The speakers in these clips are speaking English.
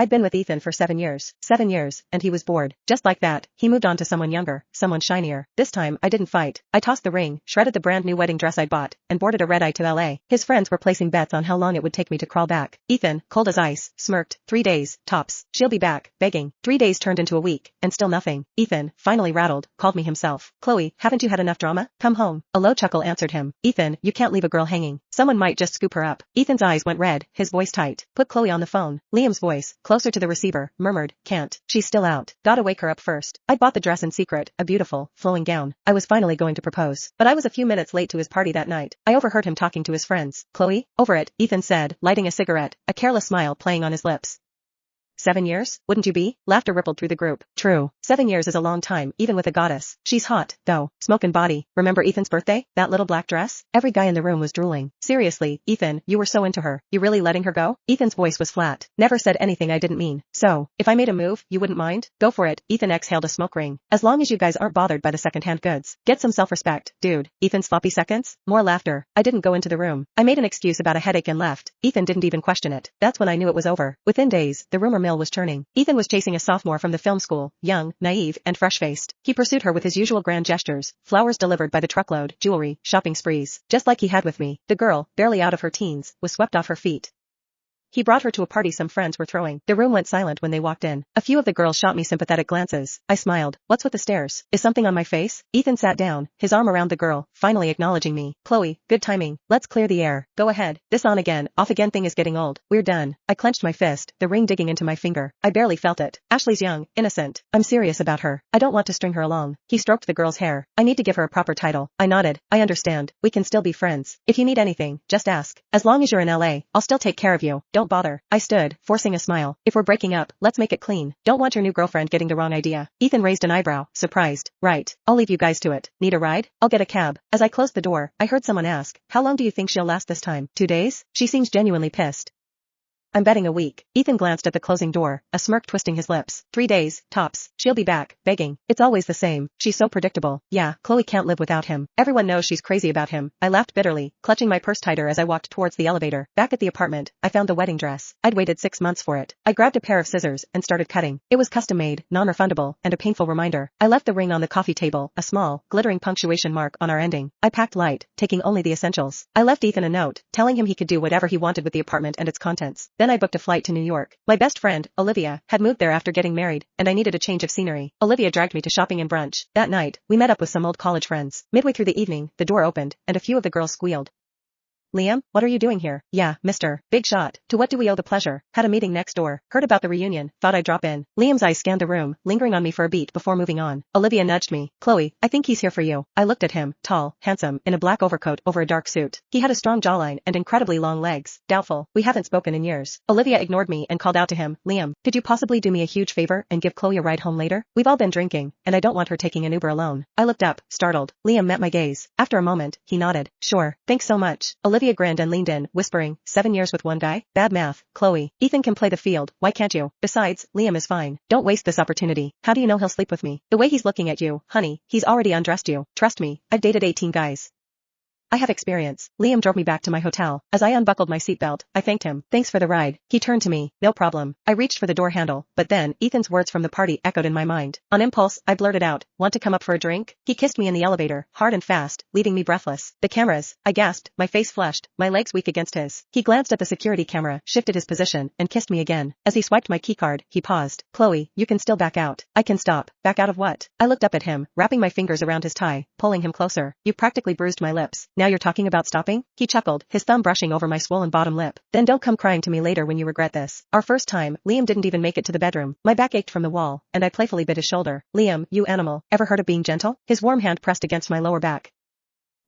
I'd been with Ethan for 7 years. 7 years, and he was bored. Just like that, he moved on to someone younger, someone shinier. This time, I didn't fight. I tossed the ring, shredded the brand new wedding dress I'd bought, and boarded a red-eye to LA. His friends were placing bets on how long it would take me to crawl back. Ethan, cold as ice, smirked. 3 days, tops. She'll be back, begging. 3 days turned into a week, and still nothing. Ethan, finally rattled, called me himself. Chloe, haven't you had enough drama? Come home. A low chuckle answered him. Ethan, you can't leave a girl hanging. Someone might just scoop her up. Ethan's eyes went red, his voice tight. Put Chloe on the phone. Liam's voice, closer to the receiver, murmured, can't. She's still out. Gotta wake her up first. I'd bought the dress in secret, a beautiful, flowing gown. I was finally going to propose. But I was a few minutes late to his party that night. I overheard him talking to his friends. Chloe? Over it, Ethan said, lighting a cigarette, a careless smile playing on his lips. 7 years, wouldn't you be? Laughter rippled through the group. True. 7 years is a long time, even with a goddess. She's hot, though. Smoke and body. Remember Ethan's birthday? That little black dress? Every guy in the room was drooling. Seriously, Ethan, you were so into her. You really letting her go? Ethan's voice was flat. Never said anything I didn't mean. So, if I made a move, you wouldn't mind? Go for it. Ethan exhaled a smoke ring. As long as you guys aren't bothered by the secondhand goods. Get some self-respect, dude. Ethan's sloppy seconds? More laughter. I didn't go into the room. I made an excuse about a headache and left. Ethan didn't even question it. That's when I knew it was over. Within days, the rumor mill was churning. Ethan was chasing a sophomore from the film school, young, naive, and fresh-faced. He pursued her with his usual grand gestures, flowers delivered by the truckload, jewelry, shopping sprees, just like he had with me. The girl, barely out of her teens, was swept off her feet. He brought her to a party some friends were throwing. The room went silent when they walked in. A few of the girls shot me sympathetic glances. I smiled. What's with the stares? Is something on my face? Ethan sat down, his arm around the girl, finally acknowledging me. Chloe, good timing. Let's clear the air. Go ahead. This on again, off again thing is getting old. We're done. I clenched my fist, the ring digging into my finger. I barely felt it. Ashley's young, innocent. I'm serious about her. I don't want to string her along. He stroked the girl's hair. I need to give her a proper title. I nodded. I understand. We can still be friends. If you need anything, just ask. As long as you're in LA, I'll still take care of you. Don't bother. I stood, forcing a smile. If we're breaking up, let's make it clean. Don't want your new girlfriend getting the wrong idea. Ethan raised an eyebrow, surprised. Right. I'll leave you guys to it. Need a ride? I'll get a cab. As I closed the door, I heard someone ask, how long do you think she'll last this time? 2 days? She seems genuinely pissed. I'm betting a week. Ethan glanced at the closing door, a smirk twisting his lips. 3 days, tops. She'll be back, begging. It's always the same. She's so predictable. Yeah, Chloe can't live without him. Everyone knows she's crazy about him. I laughed bitterly, clutching my purse tighter as I walked towards the elevator. Back at the apartment, I found the wedding dress. I'd waited 6 months for it. I grabbed a pair of scissors and started cutting. It was custom-made, non-refundable, and a painful reminder. I left the ring on the coffee table, a small, glittering punctuation mark on our ending. I packed light, taking only the essentials. I left Ethan a note, telling him he could do whatever he wanted with the apartment and its contents. Then I booked a flight to New York. My best friend, Olivia, had moved there after getting married, and I needed a change of scenery. Olivia dragged me to shopping and brunch. That night, we met up with some old college friends. Midway through the evening, the door opened, and a few of the girls squealed. Liam, what are you doing here? Yeah, mister. Big shot. To what do we owe the pleasure? Had a meeting next door. Heard about the reunion. Thought I'd drop in. Liam's eyes scanned the room, lingering on me for a beat before moving on. Olivia nudged me. Chloe, I think he's here for you. I looked at him, tall, handsome, in a black overcoat over a dark suit. He had a strong jawline and incredibly long legs. Doubtful. We haven't spoken in years. Olivia ignored me and called out to him. Liam, could you possibly do me a huge favor and give Chloe a ride home later? We've all been drinking, and I don't want her taking an Uber alone. I looked up, startled. Liam met my gaze. After a moment, he nodded. Sure. Thanks so much. Olivia grinned and leaned in, whispering, 7 years with one guy? Bad math. Chloe, Ethan can play the field, why can't you? Besides, Liam is fine. Don't waste this opportunity. How do you know he'll sleep with me? The way he's looking at you, honey, he's already undressed you. Trust me, I've dated 18 guys. I have experience. Liam drove me back to my hotel. As I unbuckled my seatbelt, I thanked him. Thanks for the ride. He turned to me. No problem. I reached for the door handle, but then, Ethan's words from the party echoed in my mind. On impulse, I blurted out, want to come up for a drink? He kissed me in the elevator, hard and fast, leaving me breathless. The cameras, I gasped, my face flushed, my legs weak against his. He glanced at the security camera, shifted his position, and kissed me again. As he swiped my keycard, he paused. Chloe, you can still back out. I can stop. Back out of what? I looked up at him, wrapping my fingers around his tie, pulling him closer. You've practically bruised my lips. Now you're talking about stopping? He chuckled, his thumb brushing over my swollen bottom lip. Then don't come crying to me later when you regret this. Our first time, Liam didn't even make it to the bedroom. My back ached from the wall, and I playfully bit his shoulder. Liam, you animal, ever heard of being gentle? His warm hand pressed against my lower back.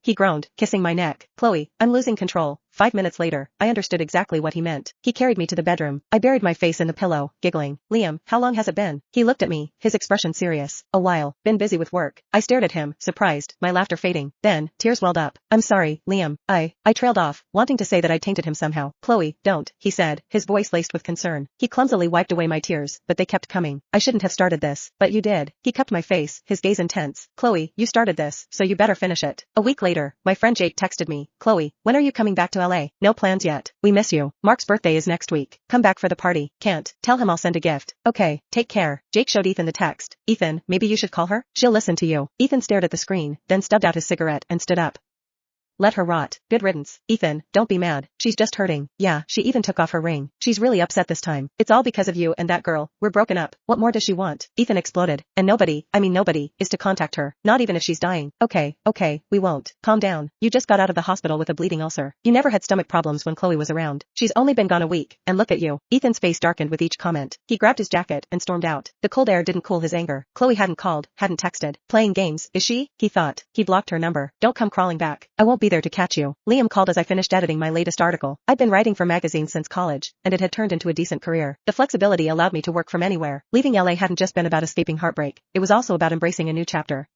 He groaned, kissing my neck. Chloe, I'm losing control. 5 minutes later, I understood exactly what he meant. He carried me to the bedroom. I buried my face in the pillow, giggling. Liam, how long has it been? He looked at me, his expression serious. A while. Been busy with work. I stared at him, surprised, my laughter fading. Then, tears welled up. I'm sorry, Liam. I trailed off, wanting to say that I tainted him somehow. Chloe, don't, he said, his voice laced with concern. He clumsily wiped away my tears, but they kept coming. I shouldn't have started this, but you did. He cupped my face, his gaze intense. Chloe, you started this, so you better finish it. A week later, my friend Jake texted me. Chloe, when are you coming back to LA. No plans yet. We miss you. Mark's birthday is next week. Come back for the party. Can't. Tell him I'll send a gift. Okay, take care. Jake showed Ethan the text. Ethan, maybe you should call her? She'll listen to you. Ethan stared at the screen, then stubbed out his cigarette and stood up. Let her rot. Good riddance. Ethan, don't be mad. She's just hurting. Yeah, she even took off her ring. She's really upset this time. It's all because of you and that girl. We're broken up. What more does she want? Ethan exploded. And nobody, is to contact her. Not even if she's dying. Okay, we won't. Calm down. You just got out of the hospital with a bleeding ulcer. You never had stomach problems when Chloe was around. She's only been gone a week. And look at you. Ethan's face darkened with each comment. He grabbed his jacket and stormed out. The cold air didn't cool his anger. Chloe hadn't called, hadn't texted. Playing games, is she? He thought. He blocked her number. Don't come crawling back. I won't be there to catch you. Liam called as I finished editing my latest article. I'd been writing for magazines since college, and it had turned into a decent career. The flexibility allowed me to work from anywhere. Leaving LA hadn't just been about escaping heartbreak. It was also about embracing a new chapter.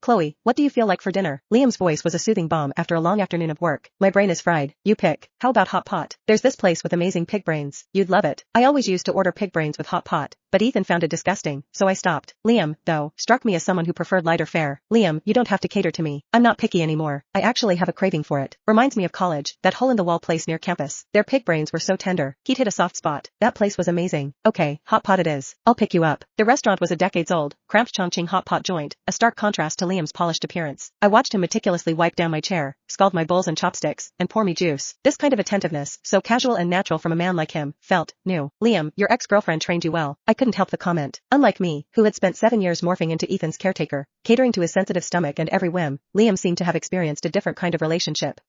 Chloe, what do you feel like for dinner? Liam's voice was a soothing balm after a long afternoon of work. My brain is fried. You pick. How about hot pot? There's this place with amazing pig brains. You'd love it. I always used to order pig brains with hot pot, but Ethan found it disgusting, so I stopped. Liam, though, struck me as someone who preferred lighter fare. Liam, you don't have to cater to me. I'm not picky anymore. I actually have a craving for it. Reminds me of college, that hole-in-the-wall place near campus. Their pig brains were so tender. He'd hit a soft spot. That place was amazing. Okay, hot pot it is. I'll pick you up. The restaurant was a decades-old, cramped Chongqing hot pot joint, a stark contrast to Liam's polished appearance. I watched him meticulously wipe down my chair, scald my bowls and chopsticks, and pour me juice. This kind of attentiveness, so casual and natural from a man like him, felt new. Liam, your ex-girlfriend trained you well. I couldn't help the comment. Unlike me, who had spent 7 years morphing into Ethan's caretaker, catering to his sensitive stomach and every whim, Liam seemed to have experienced a different kind of relationship.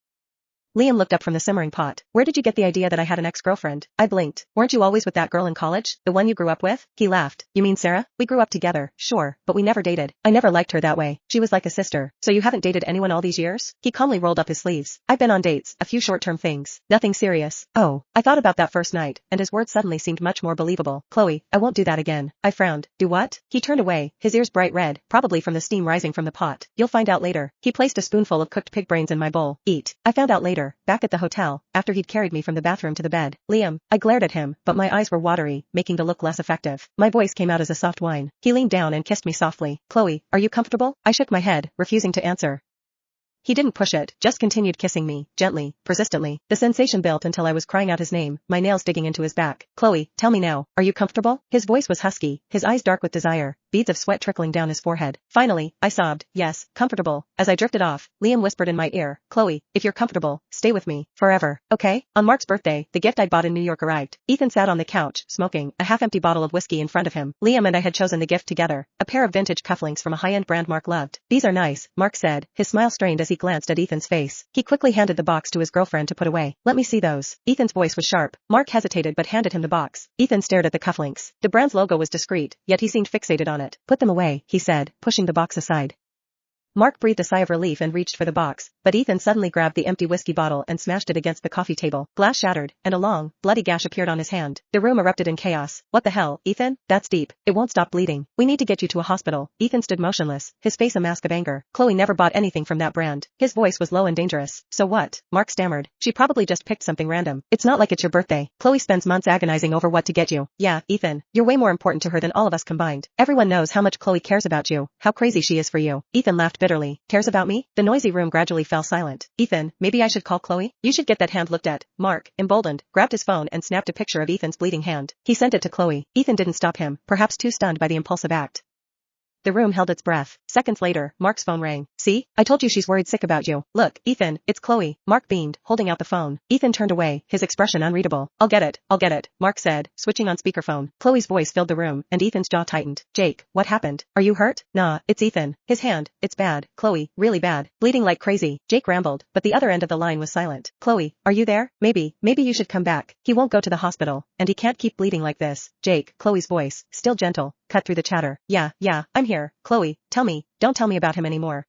Liam looked up from the simmering pot. Where did you get the idea that I had an ex-girlfriend? I blinked. Weren't you always with that girl in college? The one you grew up with? He laughed. You mean Sarah? We grew up together, sure, but we never dated. I never liked her that way. She was like a sister. So you haven't dated anyone all these years? He calmly rolled up his sleeves. I've been on dates, a few short-term things. Nothing serious. Oh, I thought about that first night, and his words suddenly seemed much more believable. Chloe, I won't do that again. I frowned. Do what? He turned away, his ears bright red, probably from the steam rising from the pot. You'll find out later. He placed a spoonful of cooked pig brains in my bowl. Eat. I found out later, back at the hotel, after he'd carried me from the bathroom to the bed. Liam, I glared at him, but my eyes were watery, making the look less effective. My voice came out as a soft whine. He leaned down and kissed me softly. Chloe, are you comfortable? I shook my head, refusing to answer. He didn't push it, just continued kissing me, gently, persistently. The sensation built until I was crying out his name, my nails digging into his back. Chloe, tell me now, are you comfortable? His voice was husky, his eyes dark with desire, beads of sweat trickling down his forehead. Finally, I sobbed, yes, comfortable. As I drifted off, Liam whispered in my ear, Chloe, if you're comfortable, stay with me, forever, okay? On Mark's birthday, the gift I'd bought in New York arrived. Ethan sat on the couch, smoking, a half-empty bottle of whiskey in front of him. Liam and I had chosen the gift together, a pair of vintage cufflinks from a high-end brand Mark loved. These are nice, Mark said, his smile strained as he glanced at Ethan's face. He quickly handed the box to his girlfriend to put away. Let me see those. Ethan's voice was sharp. Mark hesitated but handed him the box. Ethan stared at the cufflinks. The brand's logo was discreet, yet he seemed fixated on it. Put them away, he said, pushing the box aside. Mark breathed a sigh of relief and reached for the box, but Ethan suddenly grabbed the empty whiskey bottle and smashed it against the coffee table. Glass shattered, and a long, bloody gash appeared on his hand. The room erupted in chaos. What the hell, Ethan? That's deep. It won't stop bleeding. We need to get you to a hospital. Ethan stood motionless, his face a mask of anger. Chloe never bought anything from that brand. His voice was low and dangerous. So what? Mark stammered. She probably just picked something random. It's not like it's your birthday. Chloe spends months agonizing over what to get you. Yeah, Ethan, you're way more important to her than all of us combined. Everyone knows how much Chloe cares about you, how crazy she is for you. Ethan laughed bitterly. Cares about me? The noisy room gradually fell silent. Ethan, maybe I should call Chloe? You should get that hand looked at. Mark, emboldened, grabbed his phone and snapped a picture of Ethan's bleeding hand. He sent it to Chloe. Ethan didn't stop him, perhaps too stunned by the impulsive act. The room held its breath. Seconds later, Mark's phone rang. See? I told you she's worried sick about you. Look, Ethan, it's Chloe. Mark beamed, holding out the phone. Ethan turned away, his expression unreadable. I'll get it, Mark said, switching on speakerphone. Chloe's voice filled the room, and Ethan's jaw tightened. Jake, what happened? Are you hurt? Nah, it's Ethan. His hand, it's bad. Chloe, really bad. Bleeding like crazy. Jake rambled, but the other end of the line was silent. Chloe, are you there? Maybe you should come back. He won't go to the hospital, and he can't keep bleeding like this. Jake, Chloe's voice, still gentle, cut through the chatter. Yeah, I'm here. Chloe, tell me, don't tell me about him anymore.